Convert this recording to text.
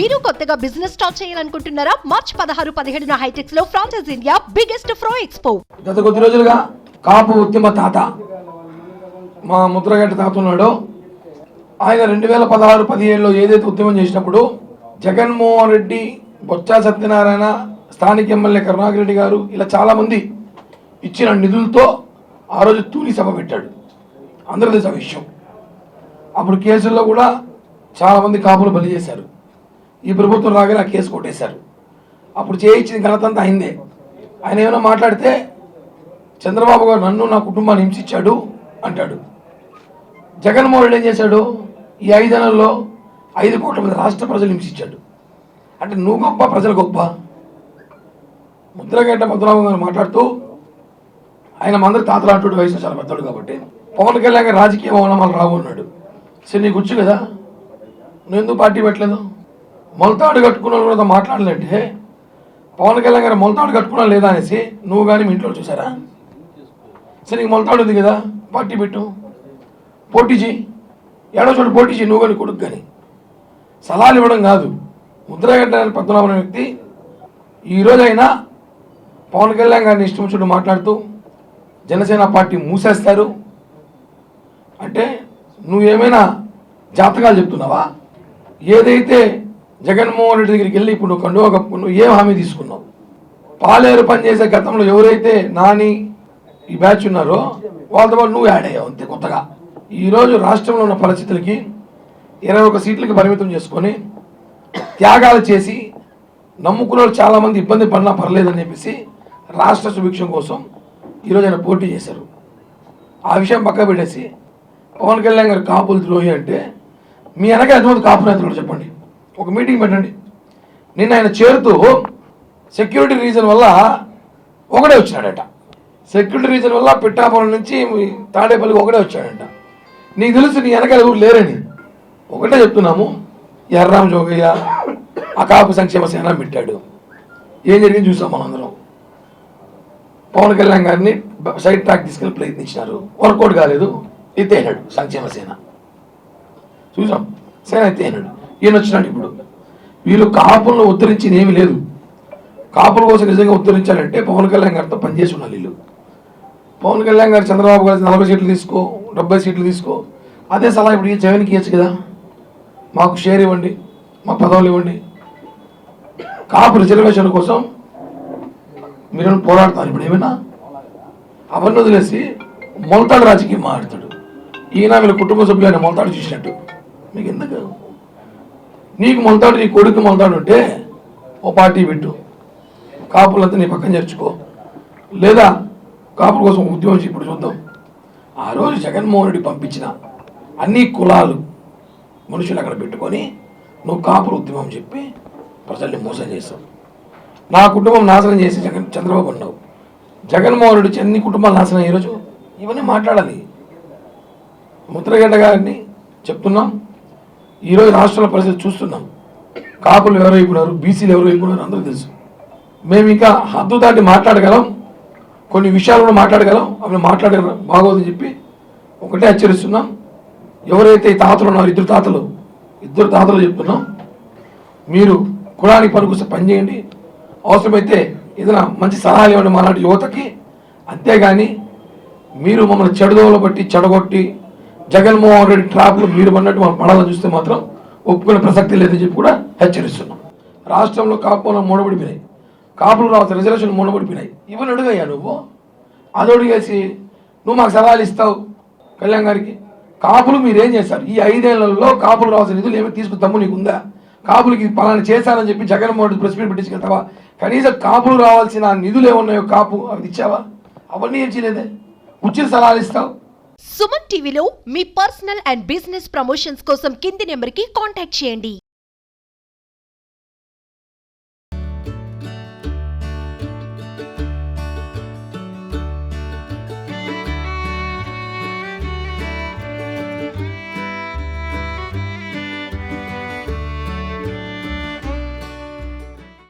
మీరు కొత్తగా business start చేయాలనుకుంటున్నారా? మార్చ్ 16-17 హైటెక్స్ లో ఫ్రాన్సెస్ ఇండియా బిగ్గెస్ట్ ఫ్రో ఎక్స్పో. గత కొద్ది రోజులుగా కాపు ఉద్యమ తాత మా ముద్రగడ్డ తాత ఉన్నాడో ఆయన 2016-17లో ఏదైతే ఉద్యమం చేసినప్పుడు జగన్మోహన్ రెడ్డి, బొత్స సత్యనారాయణ, స్థానిక ఎమ్మెల్యే కరుణాకర్ రెడ్డి గారు ఇలా చాలామంది ఇచ్చిన నిధులతో ఆ రోజు తూలి సభ పెట్టాడు. అందరూ తెలిసిన విషయం. అప్పుడు కేసుల్లో కూడా చాలామంది కాపులు బలి చేశారు. ఈ ప్రభుత్వం రాగానే ఆ కేసు కొట్టేశారు. అప్పుడు చేయించిన ఘనత అంతా అయిందే. ఆయన ఏమైనా మాట్లాడితే చంద్రబాబు గారు నన్ను నా కుటుంబాన్ని హింసించాడు అంటాడు. జగన్మోహన్ రెడ్డి ఏం చేశాడు? ఈ 5 నెలల్లో 5 కోట్ల మంది రాష్ట్ర ప్రజలు హింసించాడు. అంటే నువ్వు గొప్ప, ప్రజలు గొప్ప. ముద్రగడ్డ పద్మనాభం గారు మాట్లాడుతూ ఆయన మందరి తాతలాంటి వయసు చాలా పెద్దడు కాబట్టి పవన్ కళ్యాణ్ గారు రాజకీయ భవనాలు రావు అన్నాడు. సరే నీకు వచ్చు కదా, నువ్వు ఎందుకు పార్టీ పెట్టలేదు? మొలతాడు కట్టుకున్న కూడా మాట్లాడలేంటే పవన్ కళ్యాణ్ గారు మొలతాడు కట్టుకున్నా లేదా అనేసి నువ్వు కానీ మీ ఇంట్లో చూసారా? సరే నీకు మొలతాడు ఉంది కదా, పార్టీ పెట్టు, పోటీ చేయి, ఏడో చోటు పోటీ చేయి, నువ్వు కానీ కొడుకు కానీ. సలహాలు ఇవ్వడం కాదు. ముద్రగడ్డ పద్మనాభం వ్యక్తి ఈరోజైనా పవన్ కళ్యాణ్ గారిని ఇష్టం వచ్చినట్టు మాట్లాడుతూ జనసేన పార్టీ మూసేస్తారు అంటే నువ్వేమైనా జాతకాలు చెప్తున్నావా? ఏదైతే జగన్మోహన్ రెడ్డి దగ్గరికి వెళ్ళి ఇప్పుడు నువ్వు కండువా కప్పు నువ్వు ఏం హామీ తీసుకున్నావు? పాలేరు పనిచేసే గతంలో ఎవరైతే నాని ఈ బ్యాచ్ ఉన్నారో వాళ్ళతో పాటు నువ్వు యాడ్ అయ్యావు అంతే కొత్తగా. ఈరోజు రాష్ట్రంలో ఉన్న పరిస్థితులకి 21 సీట్లకి పరిమితం చేసుకొని త్యాగాలు చేసి నమ్ముకున్న వాళ్ళు చాలామంది ఇబ్బంది పడినా పర్లేదని చెప్పేసి రాష్ట్ర సుభిక్షం కోసం ఈరోజు ఆయన పోటీ చేశారు. ఆ విషయం పక్క పెట్టేసి పవన్ కళ్యాణ్ గారు కాపులు ద్రోహి అంటే మీ వెనక ఎంతమంది కాపు నేతలు చెప్పండి, ఒక మీటింగ్ పెట్టండి. నిన్న ఆయన చేరుతూ సెక్యూరిటీ రీజన్ వల్ల ఒకడే వచ్చాడట. సెక్యూరిటీ రీజన్ వల్ల పిఠాపురం నుంచి తాడేపల్లికి ఒకడే వచ్చాడంట. నీకు తెలుసు నీ వెనక ఎవరు లేరని. ఒకటే చెప్తున్నాము, ఎర్రాం జోగయ్య ఆ కాపు సంక్షేమ సేన పెట్టాడు. ఏం జరిగింది చూసాం మనందరం. పవన్ కళ్యాణ్ గారిని సైడ్ ట్రాక్ తీసుకెళ్ళి ప్రయత్నించినారు, వర్కౌట్ కాలేదు, ఎత్తేనాడు సంక్షేమ సేన. చూసాం, సేన ఎత్తేనాడు. ఈయన వచ్చినాడు. ఇప్పుడు వీళ్ళు కాపులను ఉద్ధరించింది ఏమీ లేదు. కాపుల కోసం నిజంగా ఉద్ధరించాలంటే పవన్ కళ్యాణ్ గారితో పనిచేసి ఉన్నారు వీళ్ళు. పవన్ కళ్యాణ్ గారు చంద్రబాబు గారు 40 సీట్లు తీసుకో, 70 సీట్లు తీసుకో, అదే సలహా ఇప్పుడు జగన్కి ఇవ్వచ్చు కదా. మాకు షేర్ ఇవ్వండి, మా పదవులు ఇవ్వండి. కాపు రిజర్వేషన్ కోసం మీరు పోరాడతారు. ఇప్పుడు ఏమైనా అవన్నీ వదిలేసి మొలతాడు రాజకీయం మాట్లాడతాడు. ఈయన వీళ్ళ కుటుంబ సభ్యులు మొలతాడు చూసినట్టు. మీకు ఎందుకు? నీకు మొలతాడు, నీ కొడుకు మొలతాడు ఉంటే ఓ పార్టీ పెట్టు, కాపులంతా నీ పక్కన చేర్చుకో. లేదా కాపుల కోసం ఉద్యమం ఇప్పుడు చూద్దాం. ఆ రోజు జగన్మోహన్ రెడ్డి పంపించిన అన్ని కులాలు మనుషులు అక్కడ పెట్టుకొని నువ్వు కాపుల ఉద్యమం చెప్పి ప్రజల్ని మోసం చేస్తావు. నా కుటుంబం నాశనం చేసి చంద్రబాబు అన్నావు. జగన్మోహన్ రెడ్డి అన్ని కుటుంబాలు నాశనం. ఈరోజు ఇవన్నీ మాట్లాడాలి. ముద్రగడ్డ గారిని చెప్తున్నాం. ఈరోజు రాష్ట్రాల పరిస్థితి చూస్తున్నాం. కాపులు ఎవరు అయిపోయినారు, బీసీలు ఎవరు అయిపోయినారు అందరూ తెలుసు. మేము ఇంకా హద్దు దాటి మాట్లాడగలం, కొన్ని విషయాలు కూడా మాట్లాడగలం. అవి మాట్లాడగలం బాగోదని చెప్పి ఒకటే హెచ్చరిస్తున్నాం. ఎవరైతే ఈ తాతలు ఉన్నారో ఇద్దరు తాతలు చెప్తున్నాం, మీరు కులానికి పనికొస్తే పని చేయండి. అవసరమైతే ఏదైనా మంచి సలహాలు ఇవ్వండి మాలాంటి యువతకి. అంతేగాని మీరు మమ్మల్ని చెడుదోవలో బట్టి చెడగొట్టి జగన్మోహన్ రెడ్డి ట్రాప్లో మీరు అన్నట్టు మనం పడాలని చూస్తే మాత్రం ఒప్పుకునే ప్రసక్తి లేదని చెప్పి కూడా హెచ్చరిస్తున్నాం. రాష్ట్రంలో కాపులు మూడబడిపోయినాయి, కాపులు రావాల్సిన రిజర్వేషన్ మూడబడిపోయినాయి. ఇవన్నీ అడుగయ్యా నువ్వు. అది అడిగేసి నువ్వు మాకు సలహాలు ఇస్తావు కళ్యాణ్ గారికి. కాపులు మీరేం చేశారు? ఈ 5 ఏళ్లలో కాపులు రావాల్సిన నిధులు ఏమి తీసుకుంటాము నీకు ఉందా? కాపులకి పలానా చేశానని చెప్పి జగన్మోహన్ రెడ్డి ప్రెస్ మీట్ పెట్టించుకెళ్తావా? కనీసం కాపులు రావాల్సిన నిధులు ఏమున్నాయో కాపు అవి ఇచ్చావా? అవన్నీ ఏం చేయలేదే. ఉచిత సలహాలు ఇస్తావు. సుమన్ టీవీలో మీ పర్సనల్ అండ్ బిజినెస్ ప్రమోషన్స్ కోసం కింది నెంబర్కి కాంటాక్ట్ చేయండి.